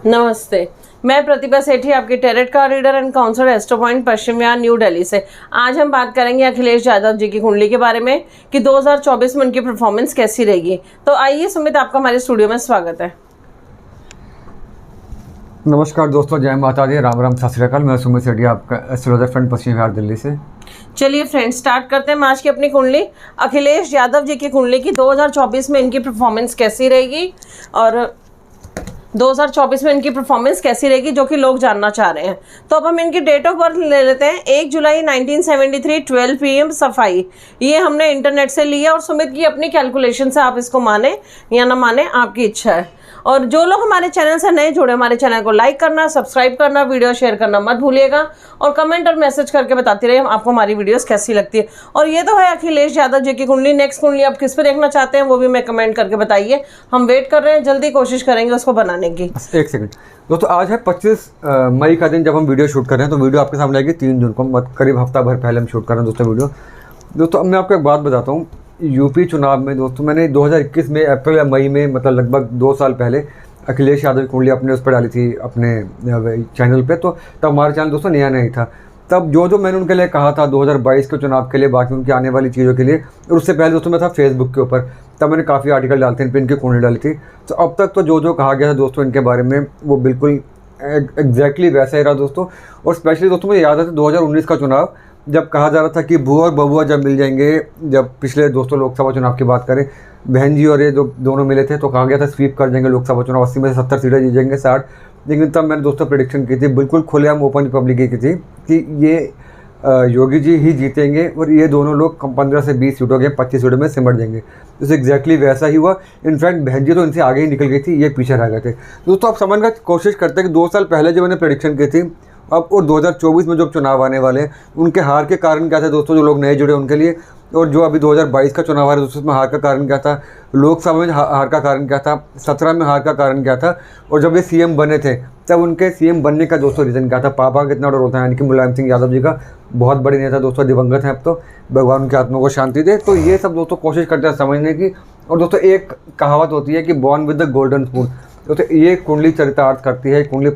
नमस्ते, मैं प्रतिभा सेठी, आपकी tarot card reader and counsellor Astro Point Paschim Vihar New Delhi से। आज हम बात करेंगे अखिलेश यादव जी की कुंडली के बारे में कि 2024 में उनकी परफॉर्मेंस कैसी रहेगी। तो आइए सुमित, आपका हमारे स्टूडियो में स्वागत है। नमस्कार दोस्तों, जय माता दी, राम राम, सत श्री अकाल। मैं सुमित सेठी, आपका एस्ट्रोलॉजर फ्रेंड पश्चिम विहार दिल्ली से। चलिए फ्रेंड्स, स्टार्ट करते हैं आज की अपनी कुंडली। अखिलेश यादव जी की कुंडली की 2024 में इनकी परफॉर्मेंस कैसी रहेगी और 2024 में इनकी परफॉर्मेंस कैसी रहेगी, जो कि लोग जानना चाह रहे हैं। तो अब हम इनकी डेट ऑफ बर्थ ले लेते हैं। 1 जुलाई 1973 12 PM सफाई। ये हमने इंटरनेट से लिया और सुमित की अपनी कैलकुलेशन से आप इसको माने या ना माने, आपकी इच्छा है। और जो लोग हमारे चैनल से नए जुड़े, हमारे चैनल को लाइक करना, सब्सक्राइब करना, वीडियो शेयर करना मत भूलिएगा और कमेंट और मैसेज करके बताते रहिए आपको हमारी वीडियोस कैसी लगती है। और ये तो है अखिलेश यादव जी की कुंडली। नेक्स्ट कुंडली आप किस पे देखना चाहते हैं वो भी मैं कमेंट करके बताइए, हम वेट कर रहे हैं, जल्दी कोशिश करेंगे उसको बनाने की। एक सेकंड दोस्तों, आज है 25 मई का दिन जब हम वीडियो शूट कर रहे हैं। तो वीडियो आपके सामने आएगी 3 जून को, करीब हफ्ता भर पहले हम शूट कर रहे हैं दोस्तों वीडियो। दोस्तों अब मैं आपको एक बात बताता हूँ। यूपी चुनाव में दोस्तों मैंने 2021 में अप्रैल या मई में, मतलब लगभग 2 साल पहले, अखिलेश यादव की कुंडली अपने उस पर डाली थी अपने चैनल पे। तो तब हमारा चैनल दोस्तों नया नहीं था। तब जो मैंने उनके लिए कहा था 2022 के चुनाव के लिए, बाकी उनकी आने वाली चीज़ों के लिए, और उससे पहले दोस्तों मैं था फेसबुक के ऊपर, तब मैंने काफ़ी आर्टिकल डालते हैं इन पर, इनकी कुंडली डाली थी। तो अब तक तो जो कहा गया था दोस्तों इनके बारे में, वो बिल्कुल एग्जैक्टली वैसा ही रहा दोस्तों। और स्पेशली दोस्तों मुझे याद है 2019 का चुनाव, जब कहा जा रहा था कि भूआ और बबुआ जब मिल जाएंगे, जब पिछले दोस्तों लोकसभा चुनाव की बात करें, बहन जी और ये जो दोनों मिले थे, तो कहा गया था स्वीप कर जाएंगे लोकसभा चुनाव, 80 में से 70 सीटें जीत जाएंगे, 60। लेकिन तब मैंने दोस्तों प्रेडिक्शन की थी, बिल्कुल खुलेआम ओपन पब्लिक की थी, कि ये योगी जी ही जीतेंगे और ये दोनों लोग 15 से 20 सीटों के 25 सीटों में सिमट जाएंगे। तो एग्जैक्टली वैसा ही हुआ। इनफैक्ट बहन जी तो इनसे आगे ही निकल गई थी, ये पीछे रह गए थे। दोस्तों आप समझने की कोशिश करते हैं कि 2 साल पहले जो मैंने प्रेडिक्शन की थी, अब और 2024 में जो चुनाव आने वाले हैं, उनके हार के कारण क्या थे दोस्तों, जो लोग नए जुड़े उनके लिए। और जो अभी 2022 का चुनाव आ रहा है दोस्तों, उसमें हार का कारण क्या था, लोकसभा में हार का कारण क्या था, 17 में हार का कारण क्या था, और जब ये सीएम बने थे तब उनके सीएम बनने का दोस्तों रीज़न क्या था। पापा का कितना बड़ा रोल था, यानी कि मुलायम सिंह यादव जी का, बहुत बड़े नेता दोस्तों, दिवंगत हैं अब तो, भगवान उनकी आत्मा को शांति दे। तो ये सब दोस्तों कोशिश करते हैं समझने की। और दोस्तों एक कहावत होती है कि born with the golden spoon. तो ये कुंडली चरितार्थ करती है। कुंडली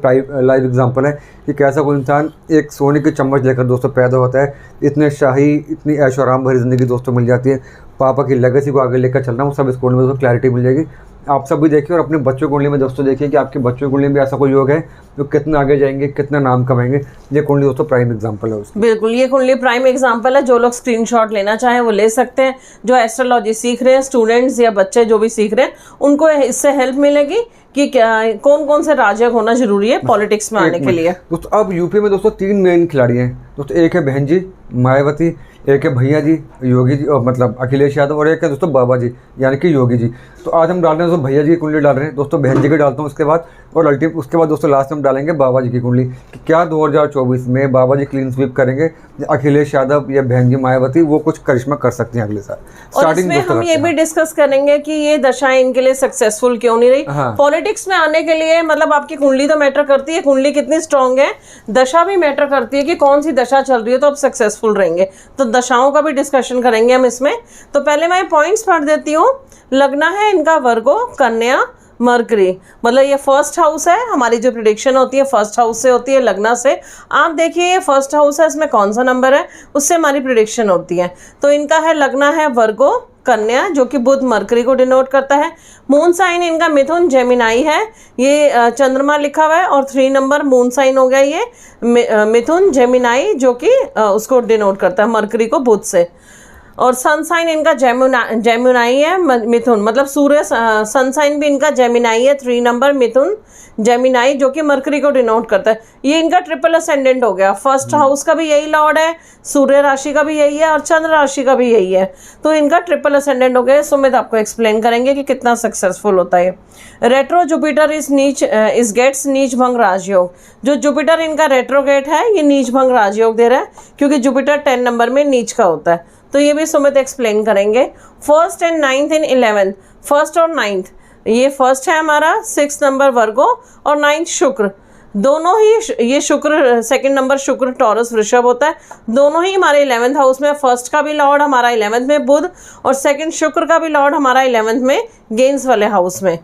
लाइव एग्जांपल है कि कैसा कोई इंसान एक सोने की चम्मच लेकर दोस्तों पैदा होता है, इतने शाही, इतनी ऐशो आराम भरी ज़िंदगी दोस्तों मिल जाती है, पापा की लेगेसी को आगे लेकर चलना, वो सब इस कुंडली में दोस्तों क्लैरिटी मिल जाएगी। आप सब भी देखिए और अपने बच्चों की कुंडली में दोस्तों देखिए कि आपके बच्चों की कुंडली में ऐसा कोई योग है जो कितना आगे जाएंगे, कितना नाम कमाएंगे। ये कुंडली दोस्तों प्राइम एग्जांपल है उसकी। बिल्कुल, ये कुंडली प्राइम एग्जांपल है। जो लोग स्क्रीनशॉट लेना चाहें वो ले सकते हैं। जो एस्ट्रोलॉजी सीख रहे हैं, स्टूडेंट्स या बच्चे जो भी सीख रहे हैं, उनको इससे हेल्प मिलेगी कि क्या कौन कौन से राजयोग होना जरूरी है पॉलिटिक्स में आने के लिए। दोस्तों अब यूपी में दोस्तों 3 मेन खिलाड़ी हैं दोस्तों। एक है बहन जी मायावती, एक है भैया जी योगी जी, मतलब अखिलेश यादव, और एक है दोस्तों बाबा जी यानी कि योगी जी। तो आज हम डाल रहे हैं दोस्तों भैया जी की कुंडली डाल रहे हैं दोस्तों, बहन जी की डालता हूँ उसके बाद, और उसके बाद दोस्तों लास्ट में हम डालेंगे बाबा जी की कुंडली कि क्या 2024 में बाबा जी क्लीन स्वीप करेंगे, अखिलेश यादव या बहन जी मायावती वो कुछ करिश्मा कर सकती हैं अगले साल। और इसमें हम ये भी डिस्कस करेंगे कि ये दशाएं इनके लिए सक्सेसफुल क्यों नहीं रही। पॉलिटिक्स में आने के लिए मतलब आपकी कुंडली तो मैटर करती है, कुंडली कितनी स्ट्रांग है, दशा भी मैटर करती है कि कौन सी दशा चल रही है तो आप सक्सेसफुल रहेंगे। तो दशाओं का भी डिस्कशन करेंगे हम इसमें। तो पहले मैं पॉइंट्स पढ़ देती हूँ। लगना है इनका वर्गो, कन्या, मरकरी, मतलब ये फर्स्ट हाउस है। हमारी जो प्रिडिक्शन होती है फर्स्ट हाउस से होती है, लग्ना से। आप देखिए ये फर्स्ट हाउस है, इसमें कौन सा नंबर है, उससे हमारी प्रिडिक्शन होती है। तो इनका है लगना है वर्गो, कन्या, जो कि बुध मरकरी को डिनोट करता है। मून साइन इनका मिथुन, जेमिनाई है। ये चंद्रमा लिखा हुआ है और 3 नंबर मून साइन हो गया ये मिथुन जेमिनाई, जो कि उसको डिनोट करता है मरकरी को बुध से। और सनसाइन इनका जेमिनाई है, मिथुन, मतलब सूर्य सनसाइन भी इनका जेमिनाई है, 3 नंबर मिथुन जेमिनाई, जो कि मरकरी को डिनोट करता है। ये इनका ट्रिपल असेंडेंट हो गया। फर्स्ट हाउस का भी यही लॉर्ड है, सूर्य राशि का भी यही है और चंद्र राशि का भी यही है। तो इनका ट्रिपल असेंडेंट हो गया। सुमित आपको एक्सप्लेन करेंगे कि कितना सक्सेसफुल होता है। रेट्रो जुपिटर इस गेट्स नीच भंग राजयोग। जो जुपिटर इनका रेट्रोगेट है ये नीच भंग राजयोग दे रहा है, क्योंकि जुपिटर 10 नंबर में नीच का होता है। तो ये भी सुमित एक्सप्लेन करेंगे। 1st and 9th in 11th, 1st और 9th, ये फर्स्ट है हमारा 6 नंबर वर्गो और 9th शुक्र। दोनों ही ये शुक्र, सेकंड नंबर शुक्र टॉरस वृषभ होता है। दोनों ही हमारे 11th हाउस में। फर्स्ट का भी लॉर्ड हमारा 11th में बुध और सेकंड शुक्र का भी लॉर्ड हमारा 11th में गेंस वाले हाउस में।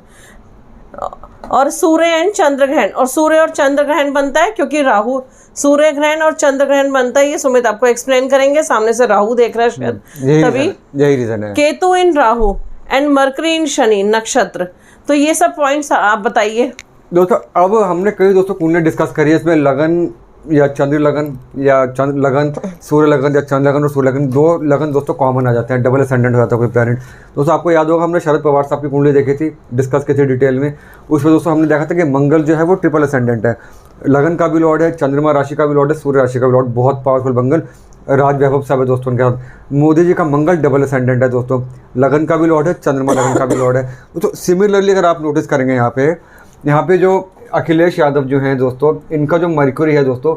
और सूर्य एंड चंद्र ग्रहण, और सूर्य और चंद्र ग्रहण बनता है क्योंकि राहु, सूर्य ग्रहण और चंद्र ग्रहण बनता है, ये सुमित आपको एक्सप्लेन करेंगे, सामने से राहु देख रहा है शायद तभी, यही रीजन है। केतु इन राहु एंड मरकरी इन शनि नक्षत्र, तो ये सब पॉइंट्स आप बताइए। दोस्तों अब हमने कई दोस्तों कुंडली डिस्कस करी है, इसमें लगन या चंद्र लगन या चंद्र लगन, सूर्य लगन या चंद्र लगन और सूर्य लगन, दो लगन दोस्तों कॉमन आ जाते हैं, डबल असेंडेंट हो जाता है कोई प्लैनेट। दोस्तों आपको याद होगा हमने शरद पवार साहब की कुंडली देखी थी, डिस्कस की थी डिटेल में, उसमें दोस्तों हमने देखा था कि मंगल जो है वो ट्रिपल असेंडेंट है, लगन का भी लॉर्ड है, चंद्रमा राशि का भी लॉर्ड है, सूर्य राशि का भी लॉर्ड, बहुत पावरफुल मंगल, राज वैभव साहब है दोस्तों उनके साथ। मोदी जी का मंगल डबल असेंडेंट है दोस्तों, लगन का भी लॉर्ड है, चंद्रमा लगन का भी लॉर्ड है। तो सिमिलरली अगर आप नोटिस करेंगे यहाँ पे जो अखिलेश यादव जो हैं दोस्तों, इनका जो मरकरी है दोस्तों,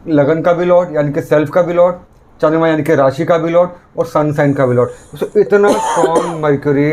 लगन का भी लॉर्ड यानी कि सेल्फ का भी लॉर्ड, चंद्रमा यानी कि राशि का भी लॉर्ड और सन साइन का भी लॉर्ड। दोस्तों इतना स्ट्रॉन्ग मरकरी,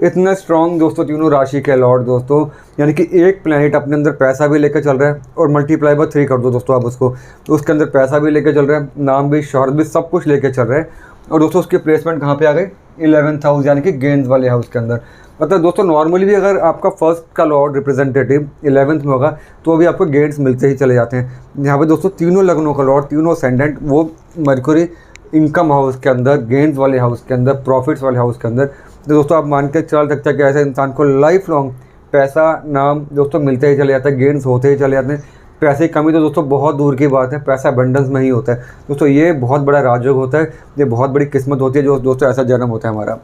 इतना स्ट्रॉन्ग दोस्तों तीनों राशि के लॉर्ड दोस्तों, यानी कि एक प्लैनेट अपने अंदर पैसा भी लेकर चल रहा है और मल्टीप्लाई बाय 3 कर दो दोस्तों आप उसको, तो उसके अंदर पैसा भी लेकर चल रहा है, नाम भी, शोहरत भी, सब कुछ लेकर चल रहा है। और दोस्तों उसकी प्लेसमेंट कहाँ पे आ गई? 11th हाउस यानी कि गेंस वाले हाउस के अंदर। मतलब दोस्तों नॉर्मली भी अगर आपका फर्स्ट का लॉर्ड रिप्रेजेंटेटिव 11th में होगा तो अभी आपको गेंस मिलते ही चले जाते हैं। यहाँ पे दोस्तों तीनों लग्नों का लॉर्ड, तीनों असेंडेंट, वो मरकरी इनकम हाउस के अंदर, गेंस वाले हाउस के अंदर, प्रॉफिट्स वाले हाउस के अंदर। तो दोस्तों आप मान के चल सकते हैं कि ऐसे इंसान को लाइफ लॉन्ग पैसा, नाम दोस्तों मिलते ही चले जाता है, गेंस होते ही चले जाते हैं। पैसे की कमी तो दोस्तों बहुत दूर की बात है, पैसा अबंडेंस में ही होता है दोस्तों। ये बहुत बड़ा राजयोग होता है, ये बहुत बड़ी किस्मत होती है जो दोस्तों ऐसा जन्म होता है हमारा।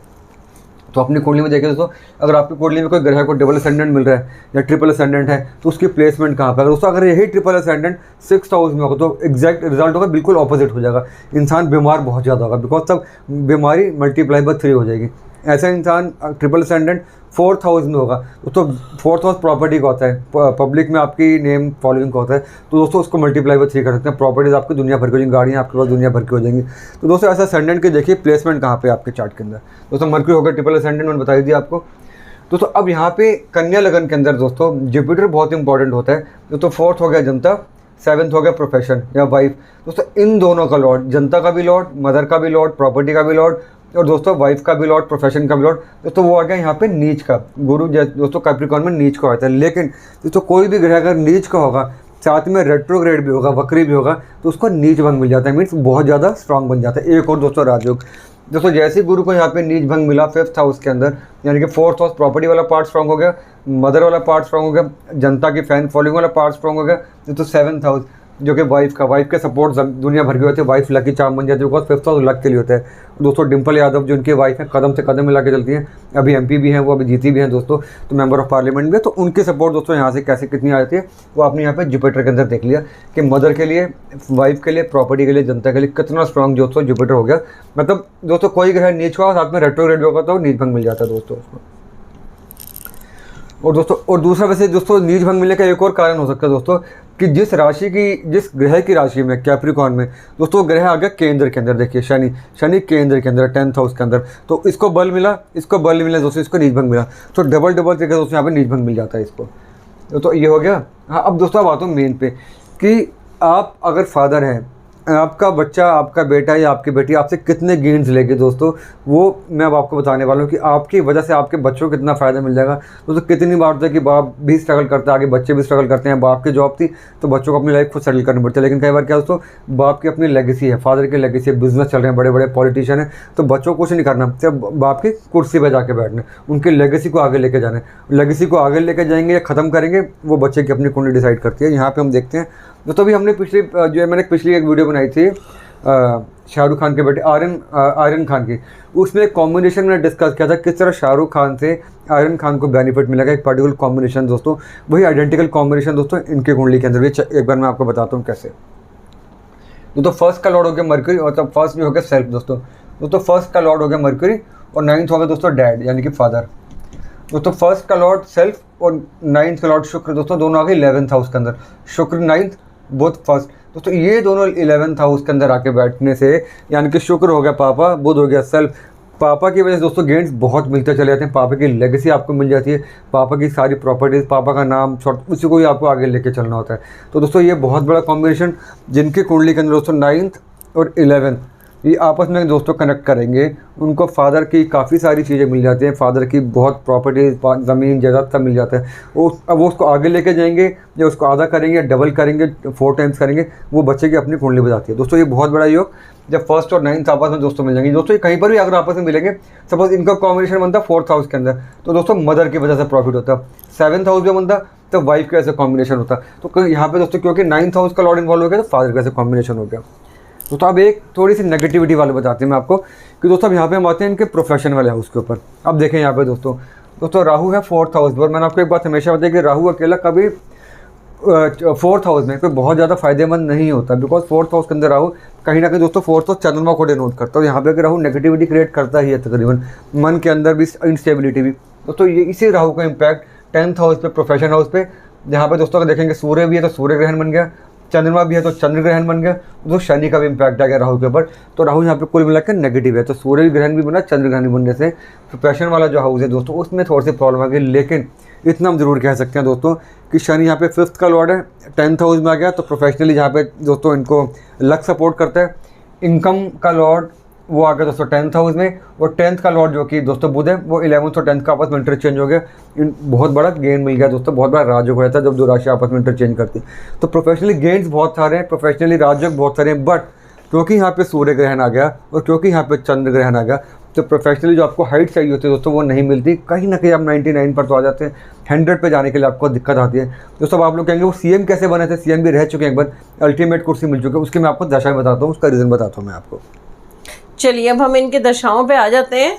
तो अपनी कुंडली में देखें दोस्तों, अगर आपकी कुंडली में कोई ग्रह को डबल असेंडेंट मिल रहा है या ट्रिपल असेंडेंट है तो उसकी प्लेसमेंट कहाँ पर है दोस्तों? अगर यही ट्रिपल असेंडेंट 6th हाउस में होगा तो एग्जैक्ट रिजल्ट होगा बिल्कुल ऑपोजिट हो जाएगा, इंसान बीमार बहुत ज़्यादा होगा, बिकॉज तब बीमारी मल्टीप्लाई बाय 3 हो जाएगी। ऐसा इंसान ट्रिपल असेंडेंट 4th हाउस में होगा तो 4th हाउस प्रॉपर्टी का होता है, पब्लिक में आपकी नेम फॉलोइंग का होता है, तो दोस्तों उसको मल्टीप्लाई बाय 3 कर सकते हैं, प्रॉपर्टीज आपकी दुनिया भर की हो जाएंगी, गाड़ियाँ आपके पास दुनिया भर की हो जाएंगी। तो दोस्तों ऐसा असेंडेंट की देखिए प्लेसमेंट कहाँ पे आपके चार्ट के अंदर। दोस्तों मरकरी होगा ट्रिपल असेंडेंट, मैंने बता दिया आपको। दोस्तों अब यहाँ पे कन्या लगन के अंदर दोस्तों जुपिटर बहुत इंपॉर्टेंट होता है। दोस्तों 4th हो गया जनता, 7th हो गया प्रोफेशन या वाइफ। दोस्तों इन दोनों का लॉर्ड, जनता का भी लॉर्ड, मदर का भी लॉर्ड, प्रॉपर्टी का भी लॉर्ड और दोस्तों वाइफ का भी लॉर्ड, प्रोफेशन का भी लॉर्ड। दोस्तों वो आ गया यहाँ पे नीच का, गुरु दोस्तों कैप्रिकॉर्न में नीच का होता है। लेकिन दोस्तों कोई भी ग्रह अगर नीच का होगा, साथ में रेट्रोग्रेड भी होगा, वक्री भी होगा, तो उसको नीच भंग मिल जाता है, मीन्स बहुत ज़्यादा स्ट्रांग बन जाता है। एक और दोस्तों राजयोग, दोस्तों जैसे ही गुरु को यहाँ पे नीच भंग मिला 5th हाउस के अंदर, यानी कि 4th हाउस प्रॉपर्टी वाला पार्ट स्ट्रांग हो गया, मदर वाला पार्ट स्ट्रांग हो गया, जनता की फैन फॉलोइंग वाला पार्ट स्ट्रांग हो गया। दोस्तों 7th हाउस जो कि वाइफ के सपोर्ट दुनिया भर के होते हैं, वाइफ लकी चार्म बन जाती है, बिकॉज 5th हाउस लक के लिए होता है। दोस्तों डिम्पल यादव जो उनकी वाइफ है, कदम से कदम मिला के चलती हैं, अभी MP भी हैं, वो अभी जीती भी हैं दोस्तों, तो मेंबर ऑफ पार्लियामेंट भी है, तो उनके सपोर्ट दोस्तों यहाँ से कैसे कितनी आ जाती है वो आपने यहाँ पे जुपिटर के अंदर देख लिया कि मदर के लिए, वाइफ के लिए, प्रॉपर्टी के लिए, जनता के लिए कितना स्ट्रॉन्ग दोस्तों जुपिटर हो गया। मतलब दोस्तों कोई ग्रह नीच का साथ में रेट्रोग्रेड होगा तो नीच भंग मिल जाता है दोस्तों उसको। और दोस्तों और दूसरा वैसे दोस्तों नीच भंग मिलने का एक और कारण हो सकता है दोस्तों कि जिस ग्रह की राशि में कैप्रिकॉर्न में दोस्तों ग्रह आ गया केंद्र के अंदर, देखिए शनि केंद्र के अंदर 10th हाउस के अंदर, तो इसको बल मिला दोस्तों, इसको नीच भंग मिला, तो डबल तरीके दोस्तों यहाँ पे नीच भंग मिल जाता है इसको। तो ये हो गया। हाँ अब दोस्तों अब आता हूँ मेन पे कि आप अगर फादर हैं, आपका बच्चा, आपका बेटा या आपकी बेटी आपसे कितने गेन्स लेगी दोस्तों, वो मैं अब आपको बताने वाला हूँ कि आपकी वजह से आपके बच्चों को कितना फ़ायदा मिल जाएगा। दोस्तों कितनी बार होता है कि बाप भी स्ट्रगल करता है, आगे बच्चे भी स्ट्रगल करते हैं, बाप की जॉब थी तो बच्चों को अपनी लाइफ खुद सेटल करनी पड़ती है, लेकिन कई बार क्या दोस्तों बाप की अपनी लेगेसी है, फादर की लेगेसी है, बिजनेस चल रहे हैं, बड़े बड़े पॉलिटिशियन हैं, तो बच्चों को कुछ नहीं करना, सिर्फ बाप की कुर्सी पर जाके बैठना, उनकी लेगेसी को आगे लेके जाना है। लेगेसी को आगे लेके जाएंगे या ख़त्म करेंगे वो बच्चे की अपनी कुंडली डिसाइड करती है। यहाँ पर हम देखते हैं दोस्तों, अभी हमने मैंने पिछली एक वीडियो बनाई थी शाहरुख खान के बेटे आर्यन खान की, उसमें एक कॉम्बिनेशन में डिस्कस किया था किस तरह शाहरुख खान से आर्यन खान को बेनिफिट मिलेगा, एक पर्टिकुलर कॉम्बिनेशन दोस्तों, वही आइडेंटिकल कॉम्बिनेशन दोस्तों इनके कुंडली के अंदर भी एक बार मैं आपको बताता हूँ कैसे। तो फर्स्ट का लॉर्ड हो गया मरकरी और तब फर्स्ट भी हो गया सेल्फ दोस्तों फर्स्ट का लॉर्ड हो गया मरकरी और 9th हो गया दोस्तों डैड यानी कि फादर। दोस्तों फर्स्ट का लॉर्ड सेल्फ और 9th का लॉर्ड शुक्र दोस्तों दोनों आ गए 11th हाउस के अंदर, शुक्र 9th बोथ फर्स्ट। दोस्तों ये दोनों 11th हाउस के अंदर आके बैठने से यानी कि शुक्र हो गया पापा, बुध हो गया सेल्फ, पापा की वजह से दोस्तों गेंस बहुत मिलते चले जाते हैं, पापा की लेगेसी आपको मिल जाती है, पापा की सारी प्रॉपर्टीज़, पापा का नाम शॉर्ट, उसी को ही आपको आगे लेके चलना होता है। तो दोस्तों ये बहुत बड़ा कॉम्बिनेशन जिनकी कुंडली के अंदर दोस्तों 9th और 11th ये आपस में दोस्तों कनेक्ट करेंगे, उनको फादर की काफ़ी सारी चीज़ें मिल जाती हैं, फादर की बहुत प्रॉपर्टीज, ज़मीन जायदाद सब मिल जाता है। अब वो उसको आगे लेके जाएंगे या उसको आधा करेंगे या डबल करेंगे, 4 टाइम्स करेंगे, वो बच्चे की अपनी कुंडली बताती है। दोस्तों ये बहुत बड़ा योग जब फर्स्ट और 9th आपस में दोस्तों मिल जाएंगे। दोस्तों ये कहीं पर भी अगर आपस में मिलेंगे, सपोज इनका कॉम्बिनेशन बनता है 4th हाउस के अंदर, तो दोस्तों मदर की वजह से प्रॉफिट होता है। 7th हाउस में बनता तो वाइफ का ऐसा कॉम्बिनेशन होता। तो यहाँ पे दोस्तों क्योंकि 9th हाउस का लॉर्ड इन्वॉल्व हो गया तो फादर का ऐसा कॉम्बिनेशन हो गया। तो अब एक थोड़ी सी नेगेटिविटी वाले बताते हैं मैं आपको कि दोस्तों अब यहाँ पे हम आते हैं इनके प्रोफेशन वाले हाउस के ऊपर। अब देखें यहाँ पे दोस्तों राहु है 4th हाउस पर। मैंने आपको एक बात हमेशा बताई कि राहु अकेला कभी 4th हाउस में कोई बहुत ज़्यादा फायदेमंद नहीं होता, बिकॉज 4th हाउस के अंदर राहु कहीं ना कहीं दोस्तों 4th हाउस चंद्रमा को डिनोट करता है। यहाँ पे राहु नेगेटिविटी क्रिएट करता ही है, तकरीबन मन के अंदर भी इंस्टेबिलिटी भी। दोस्तों ये इसी राहु का इम्पैक्ट 10th हाउस पे, प्रोफेशन हाउस पे, जहाँ पे दोस्तों अगर देखेंगे सूर्य भी है तो सूर्य ग्रहण बन गया, चंद्रमा भी है तो चंद्र ग्रहण बन गया, तो शनि का भी इम्पैक्ट आ गया राहु के ऊपर। तो राहु यहाँ पे कुल मिलाकर नेगेटिव है। तो सूर्य ग्रहण भी बना, चंद्र ग्रहण भी बनने से प्रोफेशन वाला जो हाउस है दोस्तों उसमें थोड़ी सी प्रॉब्लम आ गई। लेकिन इतना हम जरूर कह सकते हैं दोस्तों कि शनि यहाँ पे 5th का लॉर्ड है, 10th हाउस में आ गया, तो प्रोफेशनली यहाँ पे दोस्तों इनको लक सपोर्ट करता है। इनकम का लॉर्ड वो आ गया दोस्तों 10th हाउस में, और 10th का लॉर्ड जो कि दोस्तों बुध है वो 11th और 10th का आपस में इंटरचेंज हो गया। बहुत बड़ा गेन मिल गया दोस्तों, बहुत बड़ा राजयोग हो जाता है जब 2 राशि आपस में इंटरचेंज करती है। तो प्रोफेशनली गेन्स बहुत सारे हैं, प्रोफेशनली राजयोग बहुत सारे हैं, बट क्योंकि यहाँ पे सूर्य ग्रहण आ गया और क्योंकि यहाँ पे चंद्र ग्रहण आ गया, तो प्रोफेशनली जो आपको हाइट चाहिए होती है दोस्तों वो नहीं मिलती। कहीं ना कहीं आप 99 पर तो आ जाते हैं, 100 पे जाने के लिए आपको दिक्कत आती है। दोस्तों आप लोग कहेंगे वो सीएम कैसे बने थे, सीएम भी रह चुके हैं एक बार, अल्टीमेट कुर्सी मिल चुकी है, उसकी मैं आपको दशा बताता हूँ, उसका रीज़न बताता हूँ मैं आपको। चलिए अब हम इनके दशाओं पे आ जाते हैं।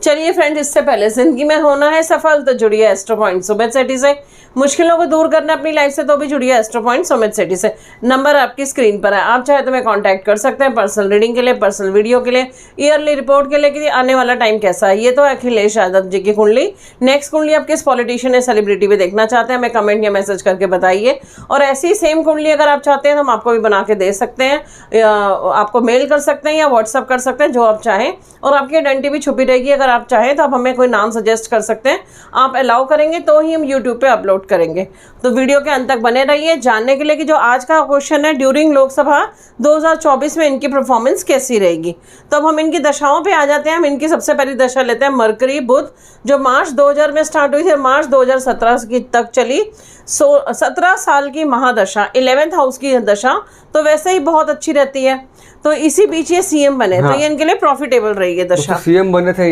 चलिए फ्रेंड्स, इससे पहले जिंदगी में होना है सफल तो जुड़िए एस्ट्रो पॉइंट सुमित सेठी से। मुश्किलों को दूर करना अपनी लाइफ से तो भी जुड़िए एस्ट्रो पॉइंट सुमित सेठी से। नंबर आपकी स्क्रीन पर है, आप चाहे तो मैं कांटेक्ट कर सकते हैं पर्सनल रीडिंग के लिए, पर्सनल वीडियो के लिए, ईयरली रिपोर्ट के लिए कि आने वाला टाइम कैसा है। ये तो अखिलेश यादव जी की कुंडली। नेक्स्ट कुंडली आप किस पॉलिटिशियन या सेलिब्रिटी भी देखना चाहते हैं, हमें कमेंट या मैसेज करके बताइए। और ऐसी सेम कुंडली अगर आप चाहते हैं तो हम आपको भी बना के दे सकते हैं, आपको मेल कर सकते हैं या व्हाट्सअप कर सकते हैं, जो आप चाहें। और आपकी आइडेंटिटी भी छुपी रहेगी, अगर आप चाहें तो आप हमें कोई नाम सजेस्ट कर सकते हैं, आप अलाउ करेंगे तो ही हम यूट्यूब पे अपलोड करेंगे। तो वीडियो के अंत तक बने रहिए जानने के लिए कि जो आज का क्वेश्चन है, ड्यूरिंग लोकसभा 2024 में इनकी परफॉर्मेंस कैसी रहेगी। तो अब हम इनकी दशाओं पे आ जाते हैं। हम इनकी सबसे पहली दशा लेते हैं मरकरी बुध, जो मार्च 2000 में स्टार्ट हुई थी, मार्च 2017 की तक चली। 17 साल की महादशा, 11th हाउस की दशा, तो वैसे ही बहुत अच्छी रहती है। तो इसी बीच ये सीएम बने, तो ये इनके लिए प्रॉफिटेबल रही है दशा। सीएम बने थे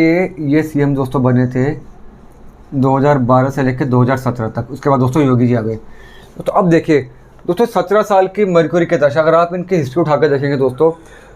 ये सीएम दोस्तों बने थे 2012 से लेकर 2017 तक। उसके बाद दोस्तों योगी जी आ गए। तो अब देखिए दोस्तों 17 साल की मरकरी की दशा, अगर आप इनकी हिस्ट्री उठा कर देखेंगे दोस्तों,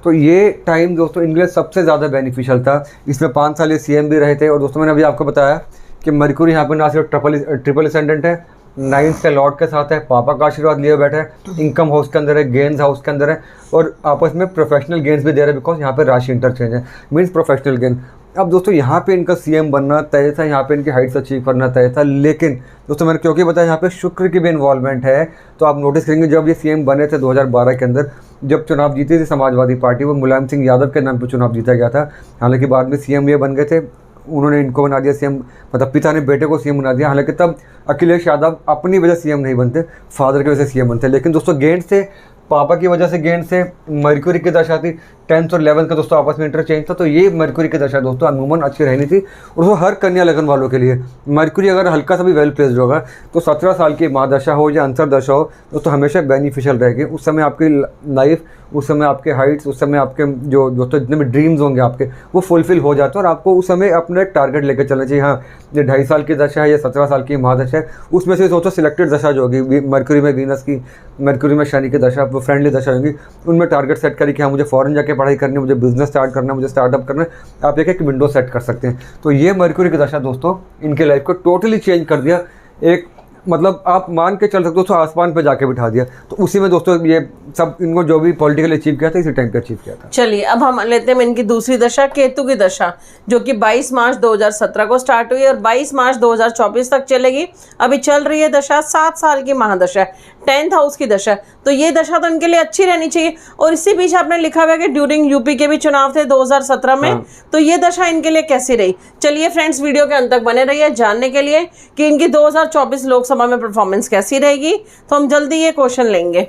तो ये टाइम दोस्तों इनके लिए सबसे ज़्यादा बेनिफिशियल था। इसमें 5 साल ये सीएम भी रहे थे। और दोस्तों मैंने अभी आपको बताया कि मरकरी यहाँ पर ना सिर्फ ट्रिपल असेंडेंट है, 9th के लॉर्ड के साथ है, पापा का आशीर्वाद लिए बैठे है, इनकम हाउस के अंदर है, गेन्स हाउस के अंदर है, और आपस में प्रोफेशनल गेन्स भी दे रहे हैं, बिकॉज यहाँ पे राशि इंटरचेंज है, मीन्स प्रोफेशनल गेन। अब दोस्तों यहाँ पे इनका सीएम बनना तय था, यहाँ पे इनकी हाइट्स अचीव करना तय था। लेकिन दोस्तों मैंने क्योंकि बताया यहाँ पे शुक्र की भी इन्वॉल्वमेंट है, तो आप नोटिस करेंगे जब ये सीएम बने थे 2012 के अंदर, जब चुनाव जीती थी समाजवादी पार्टी, वो मुलायम सिंह यादव के नाम पर चुनाव जीता गया था। हालांकि बाद में सीएम ये बन गए थे, उन्होंने इनको बना दिया सीएम, मतलब पिता ने बेटे को सीएम बना दिया। हालांकि तब अखिलेश यादव अपनी वजह से सीएम नहीं बनते, फादर की वजह से सीएम बनते। लेकिन दोस्तों गेंद से, पापा की वजह से गेंद से, मरकरी की दशा थी, 10th और 11th का दोस्तों आपस में इंटरचेंज था। तो ये मरकरी की दशा दोस्तों अमूमन अच्छी रहनी थी, और वो हर कन्या लगन वालों के लिए मरकरी अगर हल्का सा भी वेल प्लेस्ड होगा तो 17 साल की महादशा हो या अंतर दशा हो दोस्तों हमेशा बेनिफिशियल रहेगी। उस समय आपकी लाइफ, उस समय आपके हाइट्स, उस समय आपके जो दोस्तों जितने भी ड्रीम्स होंगे आपके, वो फुलफिल हो जाते हैं। और आपको उस समय अपना एक टारगेट लेकर चलना चाहिए। हाँ, ये 2.5 साल की दशा है या 17 साल की महादशा है, उसमें से दोस्तों सिलेक्टेड दशा जो होगी, मरकरी में वीनस की, मरकरी में शनि की दशा, वो फ्रेंडली दशा होगी, उनमें टारगेट सेट करिए कि हाँ मुझे फॉरेन जाके पढ़ाई करनी है, मुझे बिजनेस स्टार्ट करना है, मुझे स्टार्टअप करना है। आप एक विंडो सेट कर सकते हैं। तो ये मरकरी की दशा दोस्तों इनके लाइफ को टोटली चेंज कर दिया। एक मतलब आप मान के चल सकते हो दोस्तों, आसमान पे जाके बिठा दिया। तो उसी में दोस्तों ये सब इनको जो भी पॉलिटिकल अचीव किया था, इसी टाइम पे अचीव किया था। चलिए अब हम लेते हैं इनकी दूसरी दशा, केतु की दशा, जो कि 22 मार्च 2017 को स्टार्ट हुई और 22 मार्च 2024 तक चलेगी। अभी चल रही है दशा, 7 साल की महादशा, 10th हाउस की दशा। तो ये दशा तो इनके लिए अच्छी रहनी चाहिए। और इसी बीच आपने लिखा हुआ है कि ड्यूरिंग यूपी के भी चुनाव थे 2017 में, तो ये दशा इनके लिए कैसी रही। चलिए फ्रेंड्स, वीडियो के अंत तक बने रहिए जानने के लिए कि इनकी 2024 लोकसभा में परफॉर्मेंस कैसी रहेगी। तो हम जल्दी ये क्वेश्चन लेंगे।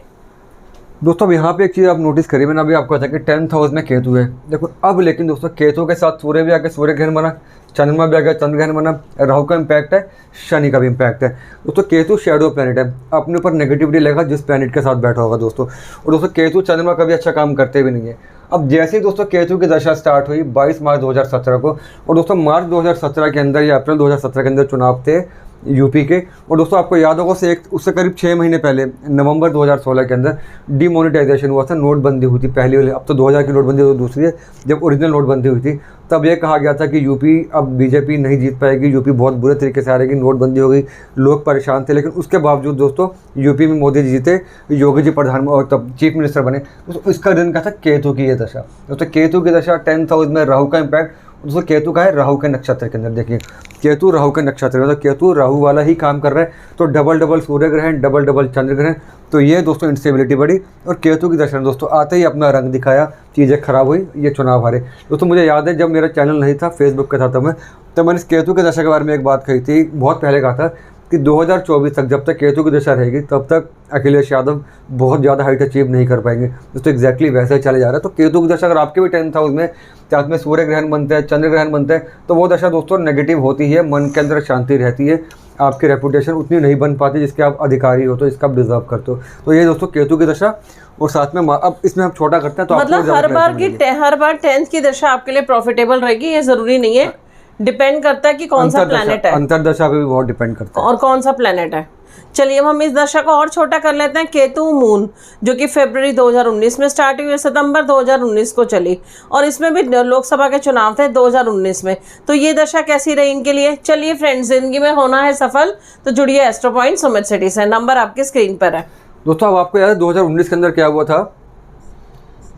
दोस्तों अब यहाँ पे एक चीज़ आप नोटिस करिए, मैंने अभी आपको बताया कि 10th हाउस में केतु है। देखो अब लेकिन दोस्तों केतु के साथ सूर्य भी आके सूर्य ग्रहण बना, चंद्रमा भी आगे चंद्र ग्रहण बना, राहु का इम्पैक्ट है, शनि का भी इम्पैक्ट है। दोस्तों केतु शेडो प्लैनेट है, अपने ऊपर नेगेटिविटी लेगा जिस प्लैनेट के साथ बैठा होगा दोस्तों। और दोस्तों केतु चंद्रमा कभी अच्छा काम करते भी नहीं है। अब जैसे ही दोस्तों केतु की दशा स्टार्ट हुई 22 मार्च 2017 को, और दोस्तों मार्च 2017 के अंदर या अप्रैल 2017 के अंदर चुनाव थे यूपी के। और दोस्तों आपको याद होगा उससे करीब 6 महीने पहले नवंबर 2016 के अंदर डिमोनेटाइजेशन हुआ था, नोटबंदी हुई थी पहली वाली। अब तो 2000 की नोटबंदी तो दूसरी है, जब ओरिजिनल नोटबंदी हुई थी तब ये कहा गया था कि यूपी अब बीजेपी नहीं जीत पाएगी, यूपी बहुत बुरे तरीके से हारेगी, नोटबंदी हो गई, लोग परेशान थे। लेकिन उसके बावजूद दोस्तों यूपी में मोदी जी जीते, योगी जी प्रधान और तब चीफ मिनिस्टर बने। तो इसका रीज़न क्या था? केतु की ये दशा। दोस्तों केतु की दशा 10th हाउस में, राहु का इम्पैक्ट। दोस्तों केतु का है राहु के नक्षत्र के अंदर। देखिए केतु राहु के नक्षत्र में, तो केतु राहु वाला ही काम कर रहा है, तो डबल डबल सूर्य ग्रहण, डबल डबल चंद्र ग्रहण। तो ये दोस्तों इंस्टेबिलिटी बढ़ी, और केतु की दशा दोस्तों आते ही अपना रंग दिखाया, चीज़ें खराब हुई, ये चुनाव हारे। दोस्तों मुझे याद है जब मेरा चैनल नहीं था, फेसबुक का था, तब मैंने इस केतु की दशा के बारे में एक बात कही थी, बहुत पहले कहा था कि 2024 तक जब तक केतु की दशा रहेगी तब तक अखिलेश यादव बहुत ज़्यादा हाइट अचीव नहीं कर पाएंगे। दोस्तों एग्जैक्टली वैसे ही चले जा रहा है। तो केतु की दशा अगर आपके भी 10th हाउस में, साथ में सूर्य ग्रहण बनता है, चंद्र ग्रहण बनता है, तो वो दशा दोस्तों नेगेटिव होती है, मन के अंदर शांति रहती है, आपकी रेपुटेशन उतनी नहीं बन पाती जिसके आप अधिकारी हो, तो इसका आप डिजर्व करते हो। तो ये दोस्तों केतु की दशा। और साथ में अब इसमें हम छोटा करते हैं तो मतलब हर बार 10th की दशा आपके लिए प्रॉफिटेबल रहेगी, ये जरूरी नहीं है, डिपेंड करता है कि कौन सा प्लैनेट है, अंतरदशा पे भी बहुत डिपेंड करता है और कौन सा प्लैनेट है। चलिए अब हम इस दशा को और छोटा कर लेते हैं। केतु मून जो कि फरवरी 2019 में स्टार्ट हुई, सितंबर 2019 को चली, और इसमें भी लोकसभा के चुनाव थे 2019 में। तो ये दशा कैसी रही इनके लिए? चलिए फ्रेंड्स, जिंदगी में होना है सफल तो जुड़िए एस्ट्रो पॉइंट सुमित सिटी से। नंबर आपकी स्क्रीन पर है। दोस्तों अब आपको याद है 2019 के अंदर क्या हुआ था?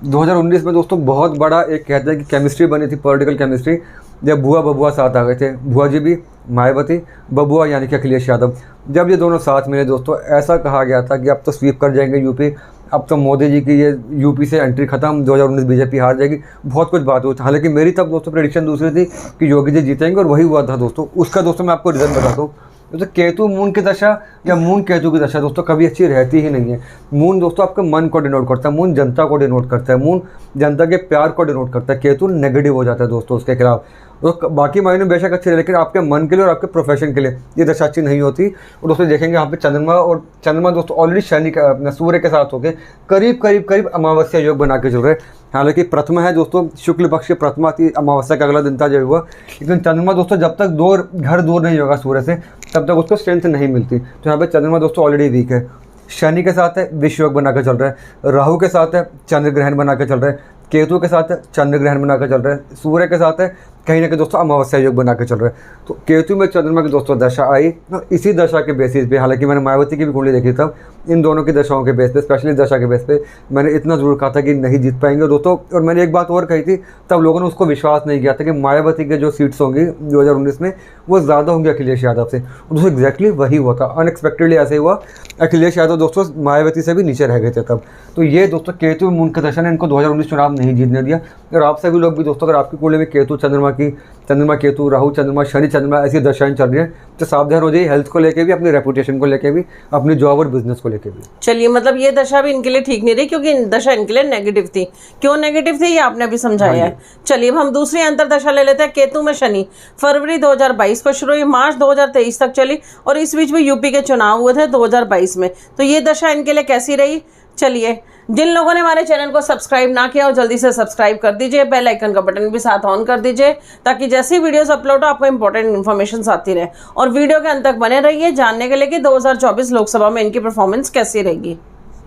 2019 में दोस्तों बहुत बड़ा एक कहते हैं कि केमिस्ट्री बनी थी, पॉलिटिकल केमिस्ट्री, जब भुआ बबुआ साथ आ गए थे। भुआ जी भी, मायावती, बबुआ यानी कि अखिलेश यादव, जब ये दोनों साथ मिले दोस्तों, ऐसा कहा गया था कि अब तो स्वीप कर जाएंगे यूपी, अब तो मोदी जी की ये यूपी से एंट्री खत्म, 2019 बीजेपी हार जाएगी, बहुत कुछ बात हुई। हालांकि मेरी तब दोस्तों प्रेडिक्शन दूसरी थी कि योगी जी जीतेंगे, और वही हुआ था दोस्तों। उसका दोस्तों मैं आपको रीज़न बताता हूँ। तो केतु मून की दशा या मून केतु की दशा दोस्तों कभी अच्छी रहती ही नहीं है। मून दोस्तों आपके मन को डिनोट करता है, मून जनता को डिनोट करता है, मून जनता के प्यार को डिनोट करता है। केतु नेगेटिव हो जाता है दोस्तों उसके खिलाफ। तो बाकी मायने बेशक अच्छे रहे, लेकिन आपके मन के लिए और आपके प्रोफेशन के लिए ये दशा अच्छी नहीं होती। और दोस्तों देखेंगे यहाँ पे चंद्रमा दोस्तों ऑलरेडी शनि का अपने सूर्य के साथ होकर करीब अमावस्या योग बना के चल रहे। हालांकि प्रथमा है दोस्तों, शुक्ल पक्ष की प्रथमा थी, अमावस्या का अगला दिन था जब हुआ। लेकिन चंद्रमा दोस्तों जब तक घर दूर नहीं होगा सूर्य से, तब तक उसको स्ट्रेंथ नहीं मिलती। तो यहाँ पे चंद्रमा दोस्तों ऑलरेडी वीक है। शनि के साथ है विश्व योग बना के चल रहा है, राहु के साथ है चंद्र ग्रहण बना के चल रहा है, केतु के साथ है चंद्र ग्रहण बना के चल रहा है, सूर्य के साथ है कहीं ना कहीं दोस्तों अमावस्या योग बना के चल रहा है। तो केतु में चंद्रमा की दोस्तों दशा आई, इसी दशा के बेसिस पे, हालांकि मैंने मायावती की भी कुंडली देखी तब, इन दोनों की दशाओं के बेस पे, स्पेशली दशा के बेस पे मैंने इतना जरूर कहा था कि नहीं जीत पाएंगे दोस्तों। और मैंने एक बात और कही थी, तब लोगों ने उसको विश्वास नहीं किया था कि मायावती के जो सीट्स होंगी 2019 में वो ज़्यादा होंगे अखिलेश यादव से। दोस्तों एग्जैक्टली वही हुआ था, अनएक्सपेक्टेडली ऐसे हुआ। अखिलेश यादव दोस्तों मायावती से भी नीचे रह गए थे तब। तो ये दोस्तों केतु मून की दशा ने इनको 2019 चुनाव नहीं जीतने दिया। और आप सभी लोग भी दोस्तों, अगर आपकी कुंडली में केतु चंद्रमा केतु, राहु चंद्रमा, शनि चंद्रमा ऐसी दशाएं चल रही हैं, तो सावधान हो जाइए, हेल्थ को लेके भी, अपनी रेपुटेशन को लेके भी, अपनी जॉब और बिजनेस को लेके भी। चलिए मतलब ये दशा भी इनके लिए ठीक नहीं रही, क्योंकि दशा इनके लिए नेगेटिव थी। क्यों नेगेटिव थी ये आपने भी समझाया है। चलिए अब हम दूसरी अंतरदशा ले लेते हैं। केतु में शनि फरवरी 2022 को शुरू हुई, मार्च 2023 तक चली, और इस बीच में यूपी के चुनाव हुए थे 2022 में। तो ये दशा इनके लिए कैसी रही? चलिए, जिन लोगों ने हमारे चैनल को सब्सक्राइब ना किया हो जल्दी से सब्सक्राइब कर दीजिए, बेल आइकन का बटन भी साथ ऑन कर दीजिए, ताकि जैसी वीडियोस अपलोड हो आपको इंपॉर्टेंट इन्फॉर्मेशन आती रहे। और वीडियो के अंत तक बने रहिए जानने के लिए कि 2024 लोकसभा में इनकी परफॉर्मेंस कैसी रहेगी।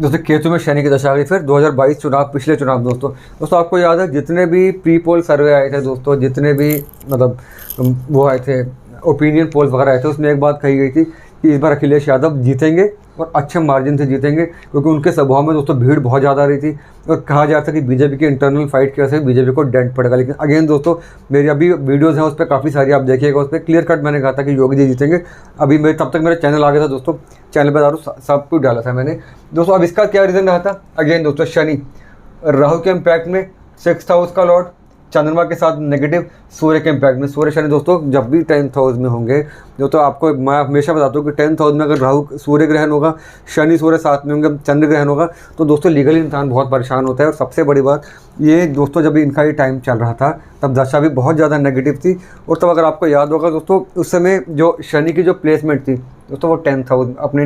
दोस्तों केतु में शनि की दशा आ गई। फिर 2022 चुनाव, पिछले चुनाव दोस्तों आपको याद है जितने भी प्री पोल सर्वे आए थे दोस्तों, जितने भी मतलब वो आए थे ओपिनियन पोल्स वगैरह आए थे, उसमें एक बात कही गई थी कि इस बार अखिलेश यादव जीतेंगे और अच्छे मार्जिन से जीतेंगे, क्योंकि उनके सभाओं में दोस्तों भीड़ बहुत ज़्यादा रही थी। और कहा जा रहा था कि बीजेपी की इंटरनल फाइट की वजह से बीजेपी को डेंट पड़ेगा। लेकिन अगेन दोस्तों मेरी अभी वीडियोज़ हैं उस पर काफ़ी सारी, आप देखिएगा, उस पर क्लियर कट मैंने कहा था कि योगी जी जीतेंगे। अभी तब तक मेरा चैनल आ गया था दोस्तों, चैनल पर दारू सब कुछ डाला था मैंने दोस्तों। अब इसका क्या रीज़न रहा था? अगेन दोस्तों शनि राहु के इम्पैक्ट में 6th हाउस का लॉर्ड, चंद्रमा के साथ नेगेटिव सूर्य के इम्पैक्ट में, सूर्य शनि दोस्तों जब भी 10th हाउस में होंगे, तो आपको मैं हमेशा बताता हूँ कि 10th हाउस में अगर राहु सूर्य ग्रहण होगा, शनि सूर्य साथ में होंगे, चंद्र ग्रहण होगा, तो दोस्तों लीगली इंसान बहुत परेशान होता है। और सबसे बड़ी बात ये दोस्तों, जब इनका ये टाइम चल रहा था तब दशा भी बहुत ज़्यादा नेगेटिव थी। और तब अगर आपको याद होगा दोस्तों, उस समय जो शनि की जो प्लेसमेंट थी दोस्तों वो 10th हाउस अपने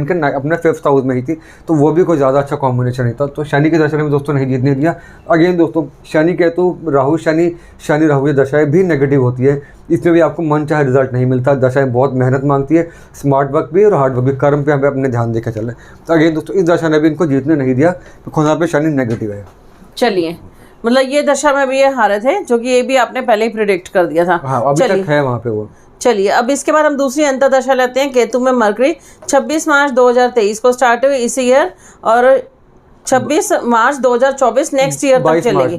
5th हाउस में ही थी, तो वो भी कोई ज़्यादा अच्छा कॉम्बिनेशन नहीं था। तो शनि की दशा में दोस्तों नहीं जीतने दिया। अगेन दोस्तों, शनि केतु राहु शनि राहु ये दशाएं भी नेगेटिव होती है, इसमें भी आपको मन चाहे रिजल्ट नहीं मिलता। दशाएं बहुत मेहनत मांगती है, स्मार्ट वर्क भी और हार्ड वर्क भी, कर्म पे हमें अपने ध्यान देकर चले। तो अगेन दोस्तों, इस दशा ने भी इनको जीतने नहीं दिया, तो यहाँ पे शनि नेगेटिव है। चलिए, मतलब ये दशा में भी ये हारे थे, जो कि ये भी आपने पहले ही प्रिडिक्ट कर दिया था। हाँ, अभी तक है वहाँ पे वो। चलिए, अब इसके बाद हम दूसरी अंतर्दशा लेते हैं। केतु में मरकरी 26 मार्च 2023 को स्टार्ट हुई इसी ईयर, और 26 मार्च 2024 नेक्स्ट ईयर तक चलेगी।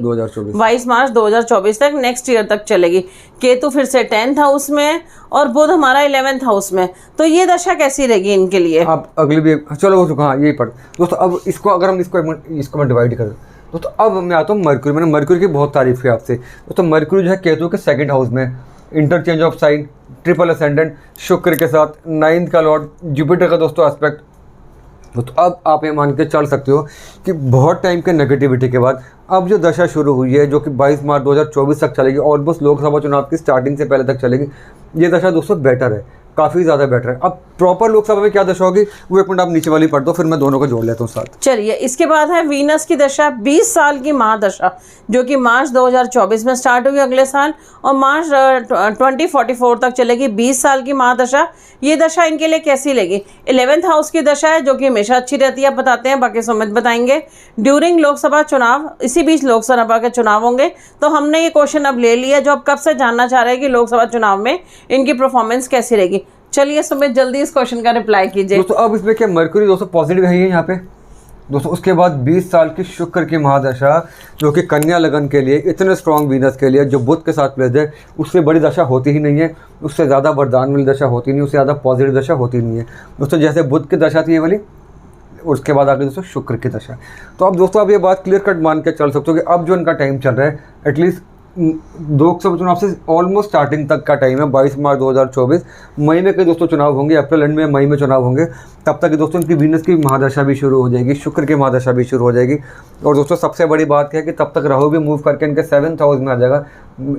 22 मार्च 2024 तक, नेक्स्ट ईयर तक चलेगी। केतु फिर से 10th हाउस में और बुध हमारा 11th हाउस में। तो ये दशा कैसी रहेगी इनके लिए? अब अगली भी चलो हो चुका, हाँ यही पढ़ दोस्तों। अब इसको अगर हम इसको मैं डिवाइड कर दोस्तों, अब मैं आता हूँ मरकरी। मैंने मरकरी की बहुत तारीफ की आपसे दोस्तों। मरकरी जो है केतु के 2nd हाउस में, interchange of sine, triple ascendant, शुक्र के साथ, 9th का लॉर्ड, जुपिटर का दोस्तों एस्पेक्ट। तो अब आप ये मान के चल सकते हो कि बहुत टाइम के नेगेटिविटी के बाद अब जो दशा शुरू हुई है, जो कि 22 मार्च 2024 तक चलेगी, ऑलमोस्ट लोकसभा चुनाव की स्टार्टिंग से पहले तक चलेगी, ये दशा दोस्तों बेटर है, काफ़ी ज़्यादा बेटर है। अब प्रॉपर लोकसभा में क्या दशा होगी वो एक मिनट आप नीचे वाली पढ़ दो, फिर मैं दोनों को जोड़ लेता हूँ साथ। चलिए, इसके बाद है वीनस की दशा, 20 साल की महादशा, जो कि मार्च 2024 में स्टार्ट हुई अगले साल, और मार्च 2044 तक चलेगी। 20 साल की महादशा, ये दशा इनके लिए कैसी लगी? 11th हाउस की दशा है, जो कि हमेशा अच्छी रहती है, आप बताते हैं, बाकी सुमित बताएंगे। ड्यूरिंग लोकसभा चुनाव, इसी बीच लोकसभा के चुनाव होंगे, तो हमने ये क्वेश्चन अब ले लिया, जो अब कब से जानना चाह रहे हैं कि लोकसभा चुनाव में इनकी परफॉर्मेंस कैसी रहेगी। चलिए सुमित, जल्दी इस क्वेश्चन का रिप्लाई कीजिए दोस्तों। अब इसमें क्या, मरकरी दोस्तों पॉजिटिव है यहाँ पे दोस्तों। उसके बाद 20 साल की शुक्र की महादशा, जो कि कन्या लगन के लिए, इतने स्ट्रॉन्ग वीनस के लिए, जो बुध के साथ प्लेस्ड है, उससे बड़ी दशा होती ही नहीं है, उससे ज़्यादा वरदान वाली दशा होती नहीं, उससे ज़्यादा पॉजिटिव दशा होती नहीं है दोस्तों। जैसे बुध की दशा थी ये वाली, उसके बाद आगे दोस्तों शुक्र की दशा। तो अब दोस्तों, अब ये बात क्लियर कट मान के चल सकते हो कि अब जो इनका टाइम चल रहा है, एटलीस्ट लोकसभा चुनाव से ऑलमोस्ट स्टार्टिंग तक का टाइम है। 22 मार्च 2024, मई में कई दोस्तों चुनाव होंगे, अप्रैल एंड में, मई में चुनाव होंगे। तब तक दोस्तों इनकी वीनस की महादशा भी शुरू हो जाएगी, शुक्र की महादशा भी शुरू हो जाएगी। और दोस्तों सबसे बड़ी बात है कि तब तक राहु भी मूव करके इनके 7th हाउस में आ जाएगा।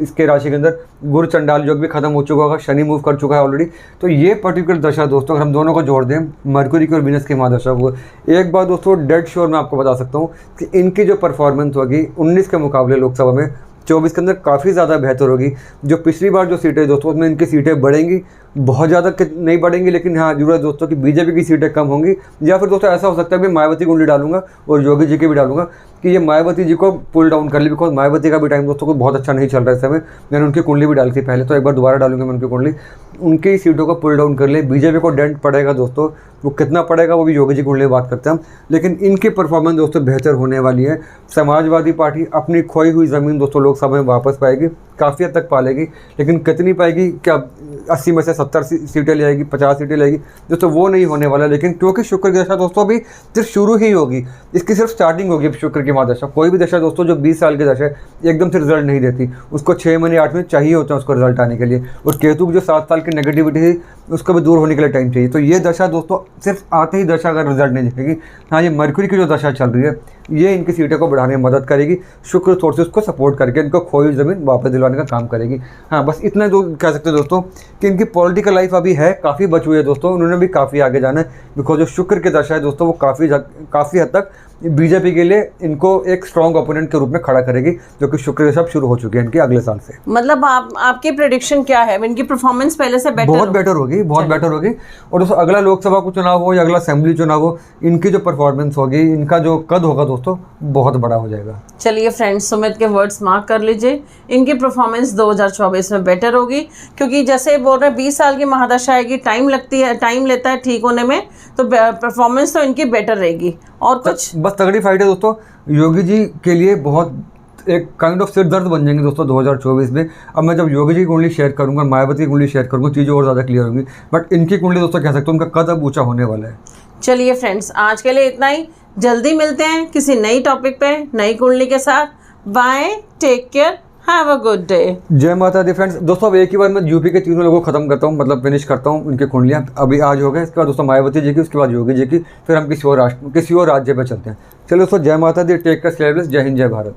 इसके राशि के अंदर गुरु चंडाल योग भी खत्म हो चुका होगा, शनि मूव कर चुका है ऑलरेडी। तो ये पर्टिकुलर दशा दोस्तों, अगर हम दोनों को जोड़ दें, मरकरी की और वीनस की महादशा को, एक बार दोस्तों डेड श्योर मैं आपको बता सकता हूँ कि इनकी जो परफॉर्मेंस होगी 19 के मुकाबले लोकसभा में 24 के अंदर काफ़ी ज़्यादा बेहतर होगी। जो पिछली बार जो सीटें दोस्तों, उसमें इनकी सीटें बढ़ेंगी, बहुत ज़्यादा नहीं बढ़ेंगी, लेकिन हाँ जरूर है दोस्तों कि बीजेपी की सीटें कम होंगी। या फिर दोस्तों ऐसा हो सकता है मैं मायावती कुंडली डालूंगा और योगी जी की भी डालूंगा कि ये मायावती जी को पुल डाउन कर ली, बिकॉज मायावती का भी टाइम दोस्तों को बहुत अच्छा नहीं चल रहा है इस समय। मैंने उनकी कुंडली भी डाली थी पहले, तो एक बार दोबारा डालूंगा मैं उनकी कुंडली, उनकी सीटों को पुल डाउन कर ले। बीजेपी को डेंट पड़ेगा दोस्तों, वो कितना पड़ेगा वो भी योगी जी कुंडली बात करते हैं हम, लेकिन इनकी परफॉर्मेंस दोस्तों बेहतर होने वाली है। समाजवादी पार्टी अपनी खोई हुई ज़मीन दोस्तों लोकसभा में वापस पाएगी, काफ़ी हद तक पालेगी, लेकिन कितनी पाएगी, क्या 80 में से 70 सीटें ले आएगी, 50 सीटें लेगी दोस्तों, वो नहीं होने वाला। लेकिन क्योंकि शुक्र की दशा दोस्तों अभी सिर्फ शुरू ही होगी, इसकी सिर्फ स्टार्टिंग होगी शुक्र की महादशा। कोई भी दशा दोस्तों जो 20 साल की दशा है एकदम से रिजल्ट नहीं देती, उसको 6 महीने 8 महीने चाहिए होता है उसको रिजल्ट आने के लिए। और केतु की जो 7 साल की नेगेटिविटी थी उसको भी दूर होने के लिए टाइम चाहिए। तो ये दशा दोस्तों सिर्फ आते ही दशा अगर रिजल्ट नहीं दिखेगी, हाँ ये मरकरी की जो दशा चल रही है ये इनकी सीटें को बढ़ाने में मदद करेगी, शुक्र थोड़ी सी उसको सपोर्ट करके इनको खोई हुई ज़मीन वापस दिलवाने का काम करेगी। हाँ बस इतना जो कह सकते हैं दोस्तों कि इनकी पॉलिटिकल लाइफ अभी है, काफ़ी बची हुई है दोस्तों, उन्होंने भी काफ़ी आगे जाना है। बिकॉज जो शुक्र की दशा है दोस्तों वो काफ़ी हद तक बीजेपी के लिए इनको एक स्ट्रॉन्ग ओपोनेंट के रूप में खड़ा करेगी, जो कि शुक्र सब शुरू हो चुके हैं इनके अगले साल से। मतलब आपकी प्रेडिक्शन क्या है? इनकी परफॉर्मेंस पहले से बहुत बेटर होगी, बहुत बेटर होगी। और दोस्तों अगला लोकसभा को चुनाव हो या अगला असेंबली चुनाव हो, इनकी जो परफॉर्मेंस होगी, इनका जो कद होगा दोस्तों बहुत बड़ा हो जाएगा। चलिए फ्रेंड्स, सुमित के वर्ड्स मार्क कर लीजिए, इनकी परफॉर्मेंस 2024 में बेटर होगी, क्योंकि जैसे बोल रहे हैं 20 साल की महादशा आएगी, टाइम लेता है ठीक होने में, तो परफॉर्मेंस तो इनकी बेटर रहेगी। और कुछ बस तगड़ी फाइट है दोस्तों, योगी जी के लिए बहुत एक काइंड ऑफ सिर दर्द बन जाएंगे दोस्तों 2024 में। अब मैं जब योगी जी की कुंडली शेयर करूंगा, मायावती की कुंडली शेयर करूंगा, चीज़ें और ज़्यादा क्लियर होंगी। बट इनकी कुंडली दोस्तों कह सकते हो उनका कद अब ऊंचा होने वाला है। चलिए फ्रेंड्स, आज के लिए इतना ही, जल्दी मिलते हैं किसी नई टॉपिक पे नई कुंडली के साथ। Bye, take care, have a good day. जय माता दी फ्रेंड्स। दोस्तों अब एक ही बार मैं यूपी के तीनों लोगों को खत्म करता हूँ, मतलब फिनिश करता हूँ उनकी कुंडलियाँ। अभी आज हो गए, इसके बाद दोस्तों मायावती जी की, उसके बाद योगी जी की, फिर हम किसी और राज्य पे चलते हैं। चलो दोस्तों, जय माता दी, टेक केयर, जय हिंद, जय भारत।